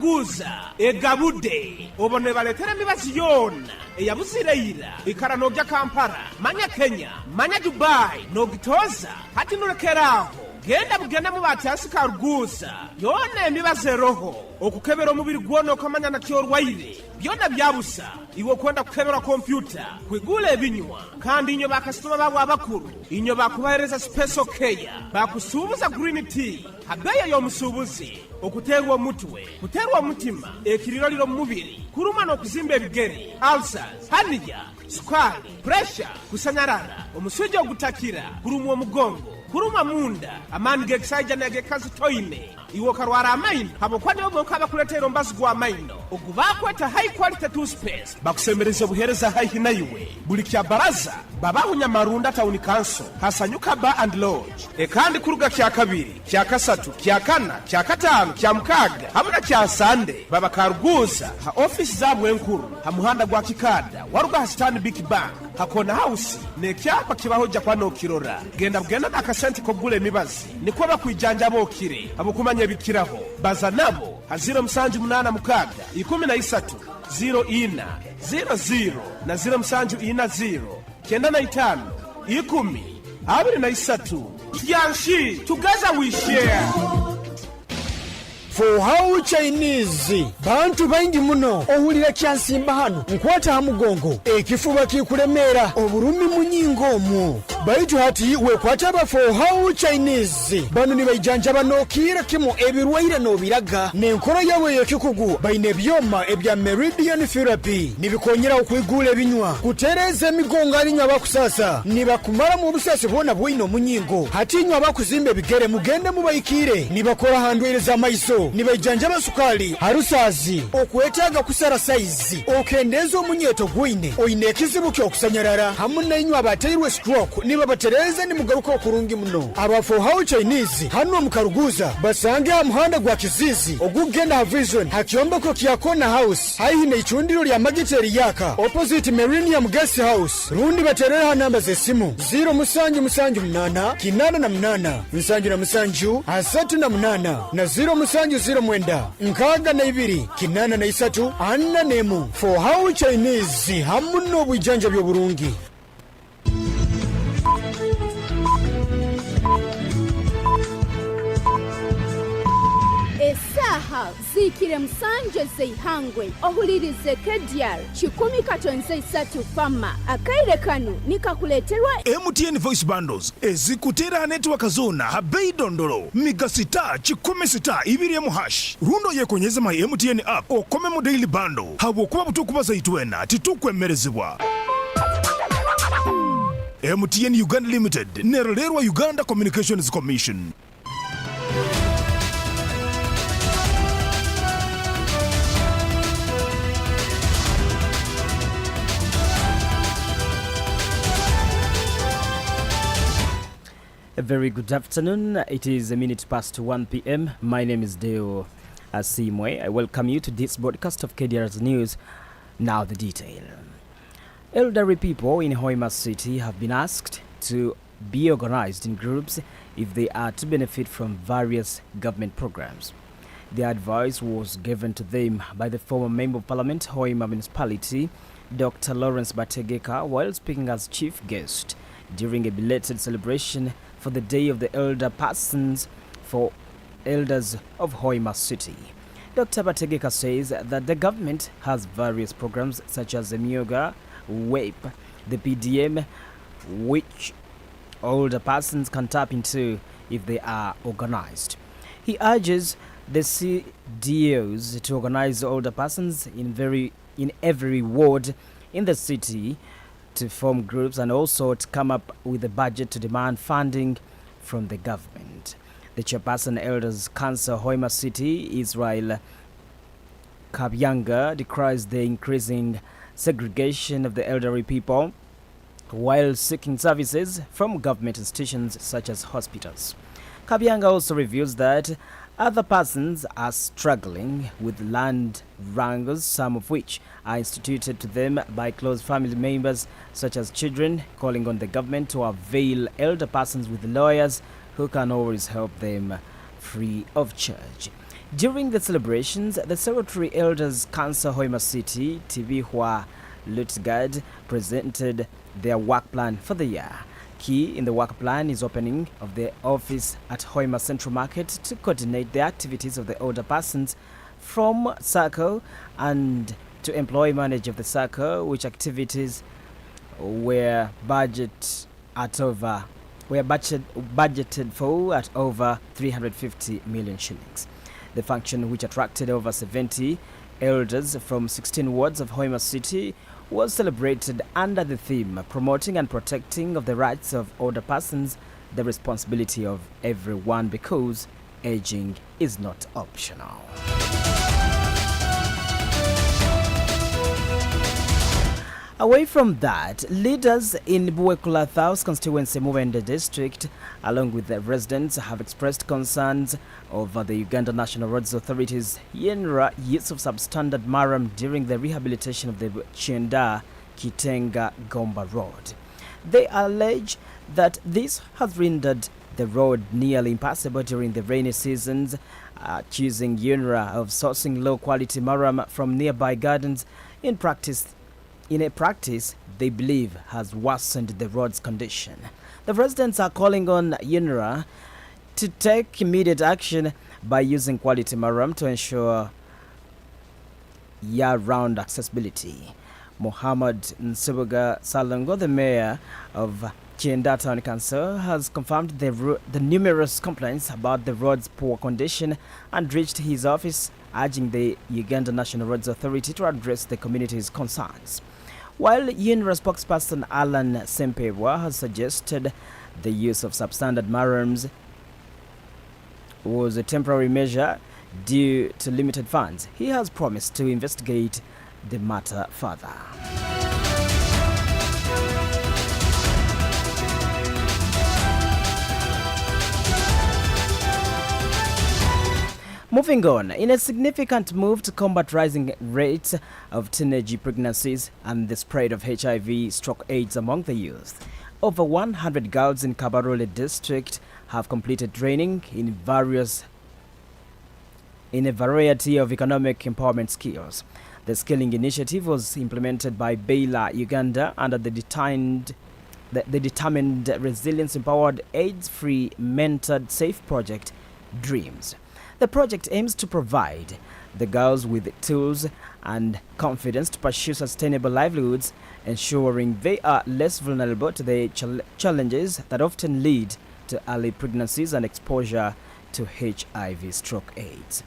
guza egabude obone baletera mibazi yona eyabuzireira ikaranogya Kampala manya Kenya manya Dubai nogitoza hati nulekeraho genda bugenda mu batasi karuguza yona emibaze roho okukebera omubiri gwono okamanya na kyorwaire byona byabusa iwo kwenda kukebera kompyuta kwigula ebinywa kandi inyo bakasitoma babo abakuru inyo bakubahereza special care bakusubuza green tea habeya y'omusubuzi okuterwa omutwe kuterwa omutima ekiriroliro mu mubiri kuruma n'okuzimba ebigere ulcers hernia sukali pressure kusanyarara omusujja ogutakira kuruma omugongo kuruma munda amani gekisajja negekazi toine iwo karwara amaino habokwane oboka bakuletera ombazi gwa amaino ogubakweta high quality toothpaste bakusemereza buhereza high hinaiwe buli kya baraza babahunya marunda town council hasanyuka bar and lodge kandi kuruga kya kabiri kya kasatu kya kana kya katano kya mukaga hamuna kya sande babakaruguza ha office zabu enkuru ha muhanda gwa kikada waruga ha Stanbic Bank hakona house ne kyapa kibahoja kwa nokirora genda nakasenti kogule emibazi nikwo bakwijanja bokire abokumanya bikiraho baza nabo ha 0786 13 04 00 na 0740 95 10 23 yanshi together we share. For how Chinese bantu baingi muno ohulira kyansimba hano nkwata ha mugongo ekifuba kikulemera oburumi munyingo omwo baitu hati wekwata ba for how Chinese bano ni bayijanja banokira kimo ebirwaire no biraga nenkoro yawe yekikugu baine byoma ebya meridian therapy nibikonyera okwigula ebinywa kutereza emigongo alinywa bakusasa nibakumara mu busase bona bwino munyingo hati nywa bakuzimbe bigere mugende mubayikire nibakora handwereza maiso nibajanja basukali harusazi okwetaga kusara size okendeza omunyeto gwine oine ekizibu kyokusanyarara hamuna inywa abateirwe stroke niba batereza ni mugaruka okurungi muno abafo how Chinese hano mukaruguza basange ha muhanda gwa kizizi ogugenda ha vision hakyombeko kyakona house haihine ichundiro lya magiteri yaka opposite Millennium Guest House rundi baterera ha namba zesimu 0 kinana na mnana msanju na msanju asatu na mnana na 0 mwenda nkaga na ibiri kinana na isatu anna nemu for how Chinese hamuno bwijanja byo burungi. Esaha zikire msanje zeihangwe ohulirize kedyal chikumi katonze isatu fama akaire kanu nikakuleterwa MTN voice bundles ezikutera network zona habei dondolo migasita chikumi sita ibiri ya muhash rundo yekonyeza my MTN app okome mu daily bundle habo kuba butukuba zaitwena titukwemerezibwa. MTN Uganda Limited nerolerwa Uganda Communications Commission. A very good afternoon. It is a minute past 1 p.m. My name is Deo Asiimwe. I welcome you to this broadcast of KDR's News. Now the detail. Elderly people in Hoima City have been asked to be organized in groups if they are to benefit from various government programs. The advice was given to them by the former Member of Parliament, Hoima Municipality, Dr. Lawrence Bategeka, while speaking as chief guest during a belated celebration for the Day of the Elder Persons for Elders of Hoima City. Dr. Bategeka says that the government has various programs such as the Myoga, WAPE, the PDM, which older persons can tap into if they are organized. He urges the CDOs to organize older persons in every ward in the city to form groups and also to come up with a budget to demand funding from the government. The Chairperson Elders Council Hoima City, Israel Kabyanga, decries the increasing segregation of the elderly people while seeking services from government institutions such as hospitals. Kabyanga also reveals that other persons are struggling with land wrangles, some of which are instituted to them by close family members such as children, calling on the government to avail elder persons with lawyers who can always help them free of charge. During the celebrations, the Secretary Elders Council Hoima City, Tibihwa Lutgard, presented their work plan for the year. Key in the work plan is opening of the office at Hoima Central Market to coordinate the activities of the older persons from circle and to employ manager of the circle, which activities were budgeted for at over 350 million shillings. The function, which attracted over 70 elders from 16 wards of Hoima City, was celebrated under the theme promoting and protecting of the rights of older persons, the responsibility of everyone, because aging is not optional. Away from that, leaders in Buwekula constituency Mubende district, along with the residents, have expressed concerns over the Uganda National Roads Authority's YENRA use of substandard maram during the rehabilitation of the Chienda Kitenga Gomba Road. They allege that this has rendered the road nearly impassable during the rainy seasons, accusing YENRA of sourcing low-quality maram from nearby gardens in a practice they believe has worsened the road's condition. The residents are calling on YENRA to take immediate action by using quality maram to ensure year-round accessibility. Muhammad Nsubuga Salongo, the mayor of Chienda Town Council, has confirmed the numerous complaints about the road's poor condition and reached his office, urging the Uganda National Roads Authority to address the community's concerns. While YENRA spokesperson Alan Sempewa has suggested the use of substandard marams was a temporary measure due to limited funds, he has promised to investigate the matter further. Moving on, in a significant move to combat rising rates of teenage pregnancies and the spread of HIV/AIDS among the youth, over 100 girls in Kabarole district have completed training in a variety of economic empowerment skills. The skilling initiative was implemented by Baylor Uganda under the determined Resilience Empowered AIDS-Free Mentored Safe Project DREAMS. The project aims to provide the girls with tools and confidence to pursue sustainable livelihoods, ensuring they are less vulnerable to the challenges that often lead to early pregnancies and exposure to HIV/AIDS.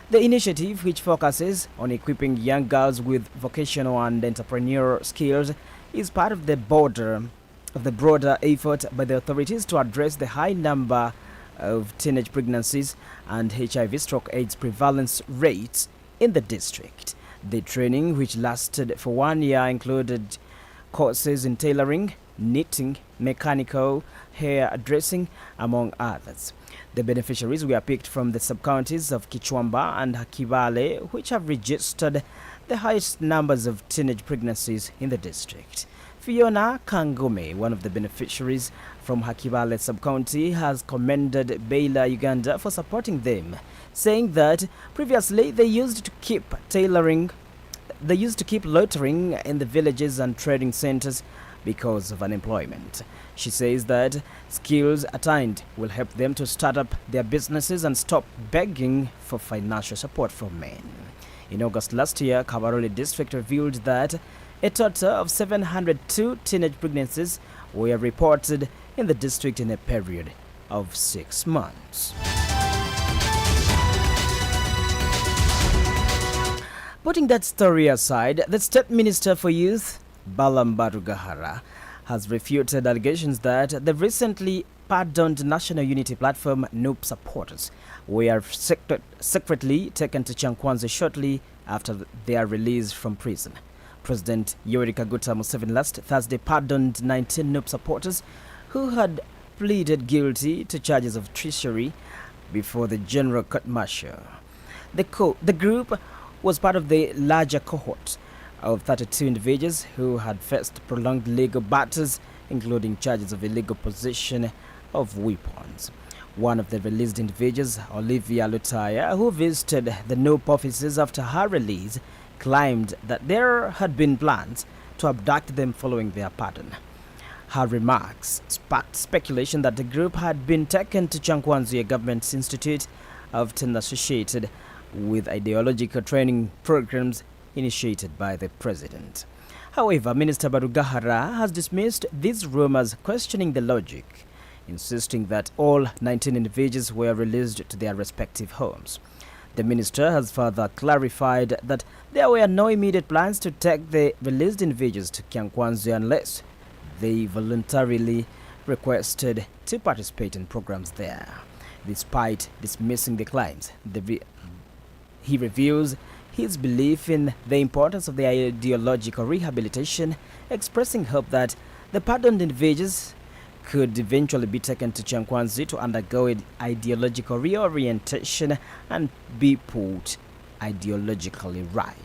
The initiative, which focuses on equipping young girls with vocational and entrepreneurial skills, is part of the broader effort by the authorities to address the high number of teenage pregnancies and HIV/AIDS prevalence rates in the district. The training, which lasted for 1 year, included courses in tailoring, knitting, mechanical, hair dressing, among others. The beneficiaries were picked from the sub-counties of Kichwamba and Hakibale, which have registered the highest numbers of teenage pregnancies in the district. Fiona Kangume, one of the beneficiaries from Hakibale sub-county, has commended Baylor Uganda for supporting them, saying that previously they used to keep loitering in the villages and trading centers because of unemployment. She says that skills attained will help them to start up their businesses and stop begging for financial support from men. In August last year, Kabarole district revealed that a total of 702 teenage pregnancies were reported in the district in a period of 6 months. Putting that story aside, the State Minister for Youth, Balam Barugahara, has refuted allegations that the recently pardoned National Unity Platform NUP supporters were secretly taken to Chankwanzi shortly after their release from prison. President Yoweri Kaguta Museveni last Thursday pardoned 19 NUP supporters who had pleaded guilty to charges of treachery before the General Court Martial. The group was part of the larger cohort of 32 individuals who had faced prolonged legal battles, including charges of illegal possession of weapons. One of the released individuals, Olivia Lutaya, who visited the NOP offices after her release, claimed that there had been plans to abduct them following their pardon. Her remarks sparked speculation that the group had been taken to Chankwanzi Government Institute, often associated with ideological training programs initiated by the president. However, Minister Barugahara has dismissed these rumors, questioning the logic, insisting that all 19 individuals were released to their respective homes. The minister has further clarified that there were no immediate plans to take the released individuals to Chankwanzi unless they voluntarily requested to participate in programs there. Despite dismissing the claims, he reveals his belief in the importance of the ideological rehabilitation, expressing hope that the pardoned individuals could eventually be taken to Chankwanzi to undergo ideological reorientation and be put ideologically right.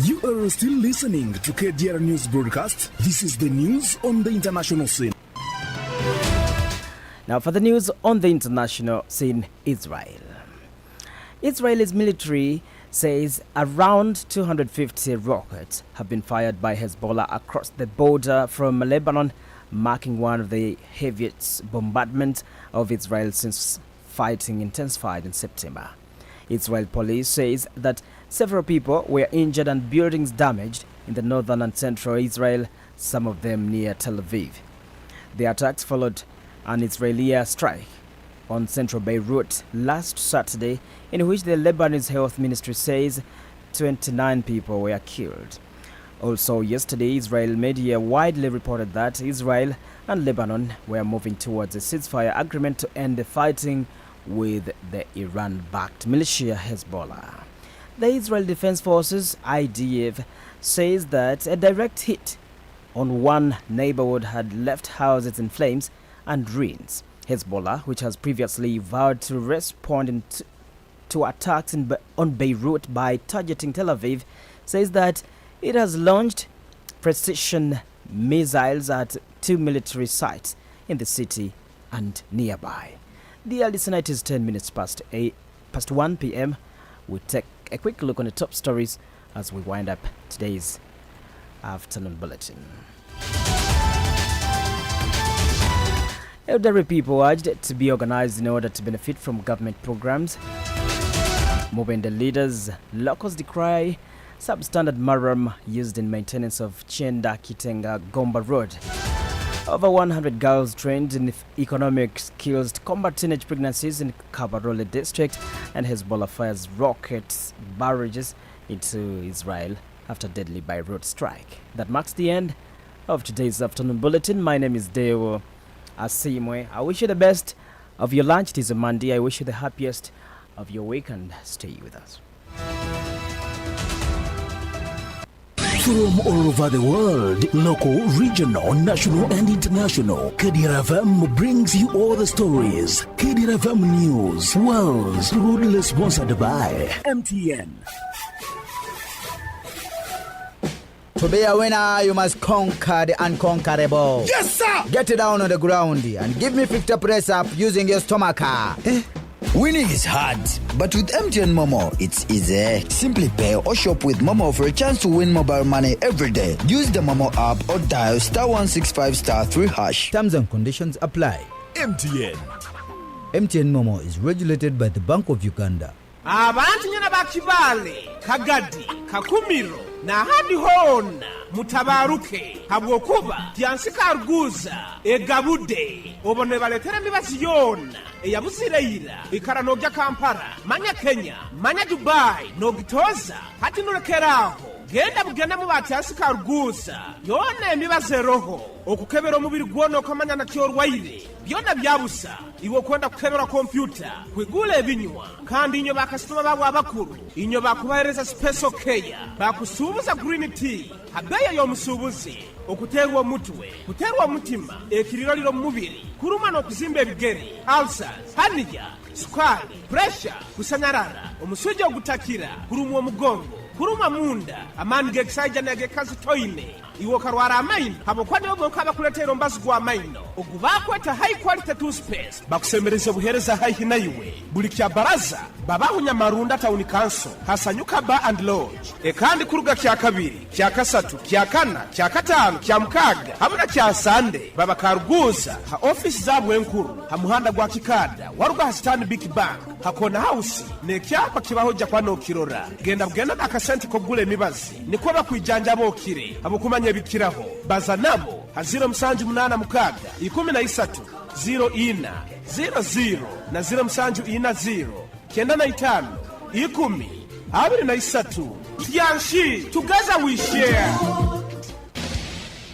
You are still listening to KDR News Broadcast. This is the news on the international scene. Now for the news on the international scene, Israel. Israel's military says around 250 rockets have been fired by Hezbollah across the border from Lebanon, marking one of the heaviest bombardments of Israel since fighting intensified in September. Israel police says that several people were injured and buildings damaged in the northern and central Israel, some of them near Tel Aviv. The attacks followed an Israeli airstrike on central Beirut last Saturday, in which the Lebanese health ministry says 29 people were killed. Also yesterday, Israel media widely reported that Israel and Lebanon were moving towards a ceasefire agreement to end the fighting with the Iran-backed militia Hezbollah. The Israel Defense Forces, IDF, says that a direct hit on one neighborhood had left houses in flames and ruins. Hezbollah, which has previously vowed to respond to attacks on Beirut by targeting Tel Aviv, says that it has launched precision missiles at 2 military sites in the city and nearby. Dear listener, it is 10 minutes past 1 p.m. We'll take a quick look on the top stories as we wind up today's afternoon bulletin. Elderly people urged to be organized in order to benefit from government programs. Moving the leaders, locals decry substandard maram used in maintenance of Chenda Kitenga Gomba Road. Over 100 girls trained in economic skills to combat teenage pregnancies in Kabarole district, and Hezbollah fires rocket barrages into Israel after deadly Beirut strike. That marks the end of today's afternoon bulletin. My name is Deo Asiimwe. I wish you the best of your lunch. It is a Monday. I wish you the happiest of your weekend. Stay with us. From all over the world, local, regional, national, and international, KDR FM brings you all the stories. KDR FM News, World, proudly sponsored by MTN. To be a winner, you must conquer the unconquerable. Yes, sir! Get it down on the ground and give me 50 press up using your stomach. Winning is hard, but with MTN Momo, it's easy. Simply pay or shop with Momo for a chance to win mobile money every day. Use the Momo app or dial *165*3#. Terms and conditions apply. MTN. MTN Momo is regulated by the Bank of Uganda. Abantu nyana bakibale Kagadi Kakumiro na hadi hona mutabaruke habwokuba tyansika arguza egabude obone baletera mibazi yona eyabusireyira ikaranogya Kampala manya Kenya manya Dubai nogitoza hati nulekeraho genda bugenda mu batyansika arguza yona emibaze roho okukebera omubiri gwono kamanya na kyorwaire byona byabusa iwo kwenda kukebera kompyuta kwigula ebinywa kandi inyo bakasitoma babo abakuru inyo bakubahereza special care bakusubuza green tea habeya y'omusubuzi okuterwa mutwe kuterwa mutima ekiriroliro mu mubiri kuruma no kuzimba ebigeri ulcers hernia sukari pressure kusanyarara omusujja ogutakira kurumwa omugongo kuruma munda amani gekisajja nage kazi toine iwo karwara amaino habokwa nibo bonka bakuletera ombazi gwa amaino ogu bakweta high quality toothpaste bakusemereza buhereza haihi na iwe buli kya baraza babaho Nyamarunda Town Council hasanyuka Bar and Lodge kandi kuruga kya kabiri kya kasatu kya kana kya katanu kya mukaga hamwe na kya sande babakaruguza ha office zabo enkuru ha muhanda gwa kikada waruga ha stand big bank hakona house ne kyapa kibahoja kwa no kirora genda bugenda nakasenti ko gule mibazi niko bakwijanja bokire abukumanya bikiraho baza nabo ha 07 mukaga 13 04 00 na 07 kenda na 5 10 23 Yanshi together we share.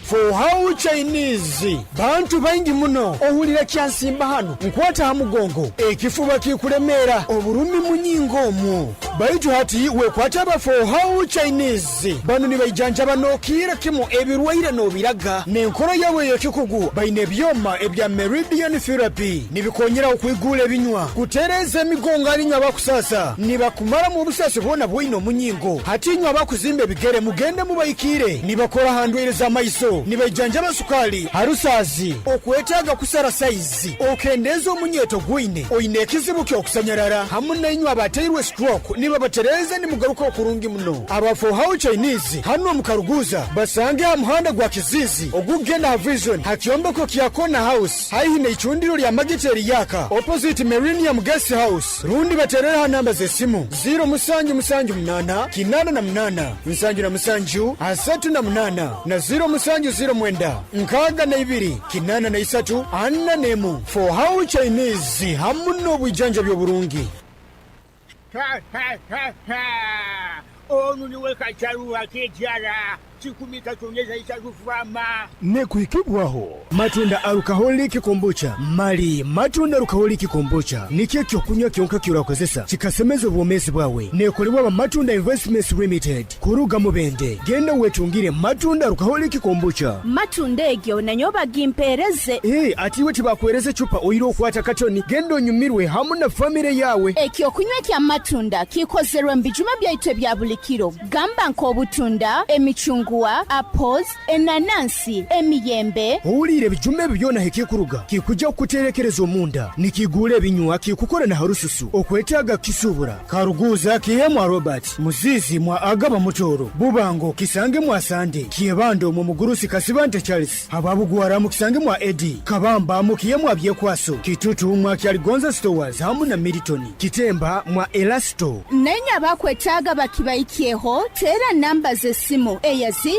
For how Chinese bantu baingi muno ohulira kyansimba hano nkwata ha mugongo ekifuba kikuremera oburumi munyingo mu baitu hati wekwata ba for how Chinese bano ni bayijanja banokira kimo ebirwaire no biraga nenkoro yawe yekikugu baine byoma ebya meridian therapy nibikonyera okwigula binywa kutereza emigongo alinya bakusasa nibakumara mu busase bona bwino munyingo hati nywa bakuzimbe bigere mugende mubayikire nibakora handwereza maiso nibajanja basukali harusazi okwetaga kusara size okendeza omunyeto gwine oyine kizibu kyo kusanyarara hamuna inywa abateirwe stroke niba batereza ni mugaruka okurungi muno abafo how Chinese hano mukaruguza basange ha muhanda gwa kizizi ogugenda ha vision hakyombeko kyakona house haihine ichundiro lya magiteri yaka opposite Millennium Guest House rundi baterera ha namba ze simu 0 kinana na mnana msanju na msanju asatu na mnana na 0 mwenda nkaga na ibiri kinana na isatu anna nemu for how Chinese hamuno bwijanja byo burungi onu niwe kacharu akejara chikumita tonyeza ichazufama nekuikibwaho matunda alcoholic kombucha mali matunda alcoholic kombucha nikyo kyokunywa kyonka kyurakozesa kikasemezo bwomezi bwawe nekolebwa matunda investments limited kuruga mubende genda wetungire matunda alcoholic kombucha matunda egyo nanyoba gimpereze atiwe tibakwereze chupa oyiro okwata katoni genda onyumirwe hamu na family yawe ekyo kunywa kya matunda kikozerwa mbijuma byaitwe bya bulikiro gamba nk'obutunda emichungu apples, enanasi, emiyembe. Owulire bijume byona hekikuruga kikuja kuterekereza omunda nikigule binywa kikukora na harususu okwetaga kisubura karuguza kiyemwa Robert muzizi mwa agaba mutoro bubango kisange mwa Sande kiyebando mu mugurusi kasibante Charles ababugwara mu kisange mwa Eddie kabamba mu kiyemwa byekwaso kitutu mwa kyaligonza stores hamu na Milton kitemba mwa Elasto nenya bakwetaga bakibaikieho tera namba ze simu eya 0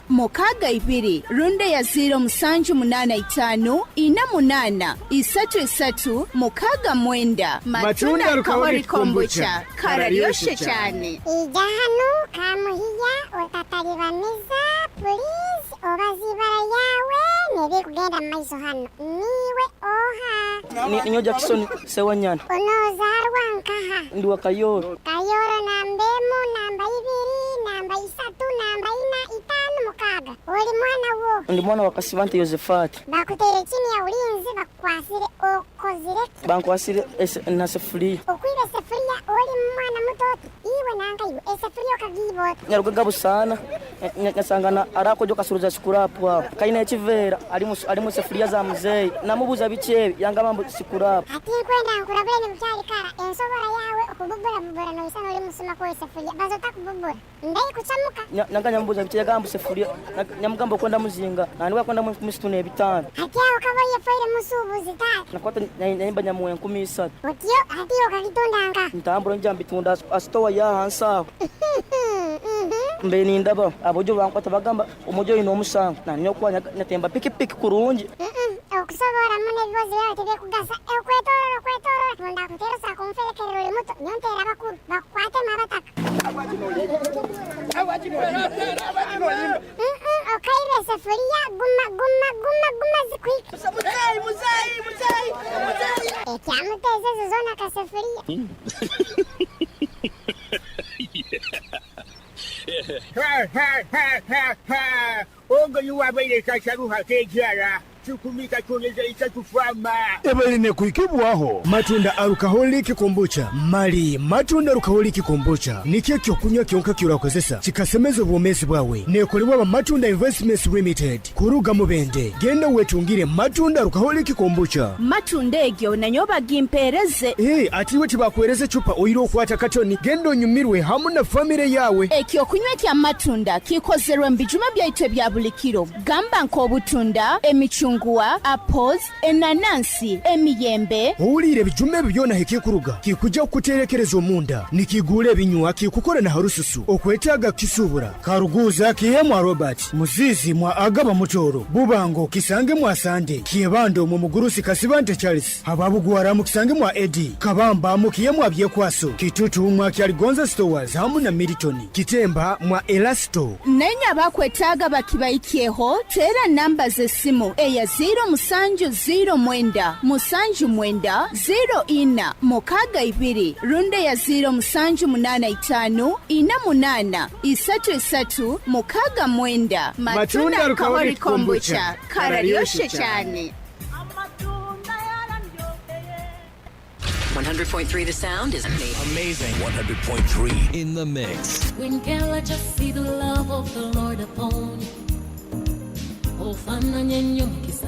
mukaga ibiri runde ya 0 mukaga mwenda matunda alcoholic kombucha kararyoshe cyane ijahanu kamuhiya otataribaniza please obazibara yawe nebe kugenda maiso hano niwe oha ni nyoja kisoni sewanyana onozarwa nkaha ndi wakayoro nambemo namba 2 namba 3 namba 4 5 mukaga oli mwana wo ndi mwana wa Kasibante Yosefati bakutere chini ya ulinzi bakwasire okozire bankwasire na sefuria okwiba sefuria oli mwana mutoto iwe nanga iwe sefuria okagibota nyarugaga busana nyasangana arako joka suruza sikurapu hapo kaina echivera alimu sefuria za mzee namubuza bichebi yanga mambo sikurapu ati kwenda nkurabule ni mchali kara ensobora yawe okububura bubura no isano oli musuma ko sefuria bazota kububura ndai kuchamuka nanga nyambuza bichebi gambo sefuria nyamugambo kwenda muzinga nani wakwenda musitune bitano ati aho kabaye faire musubuzi ta nakwata nyimba nyamuwe 13 otio ati okagitondanga ntamburo njambitunda astowa ya hansa mbe ni ndaba abojo bankwata bagamba umujo ino musanga nanyo kwa nyatemba piki kurungi okusobora mune bibozi yawe tebe kugasa kwetoro tunda kuteresa kumfelekerero muto nyontera bakuru bakwate mabataka okaire sefuria guma zikwiki muzai ekyamuteze zizona ka sefuria Ogo yuwa baile kacharuha kejara chikumika chonyeza itatufama ebaline kuikibwaho matunda alukaholi kombucha mali matunda alukaholi kombucha nikyo kyokunywa kyonka kyolakozesa kikasemeza obwomezi bwawe nekolebwa ba matunda investments limited kuruga mubende genda wetungire matunda alukaholi kombucha matunda egyo nanyoba gimpereze ati we tibakuwereze chupa oyira okwata katoni genda onyumirwe hamu na famire yawe ekyokunywa kya matunda kikozerwa mu bijuma byaitu bya buli kiro gamba nk'obutunda emicungwa apples enanansi emiyembe owulire ebijuma ebyo byona hekikuruga kikujja okuterekereza omunda nikigula ebinywa kikukola na harususu okwetaaga kisubura karuguza kiyemwa robert muzizi mwa agaba mutoro bubango kisange mwa sande kiyebando mu mugurusi kasibante charles ababugwara mu kisange mwa edi kabamba mu kiyemwa byekwaso kitutu mwa kyaligonza stores hamu na militoni kitemba mwa elasto nenya bakwetaaga bakibaikyeho tera namba z'essimu eya 0709 79 04 62 runde ya 0785 48 33 69 matunda alukaholi kombucha kararyoshe cyane 100.3 The Sound is amazing. 100.3 in the mix. When can I just see the love of the Lord upon you? Oh, fana nyenyo kisa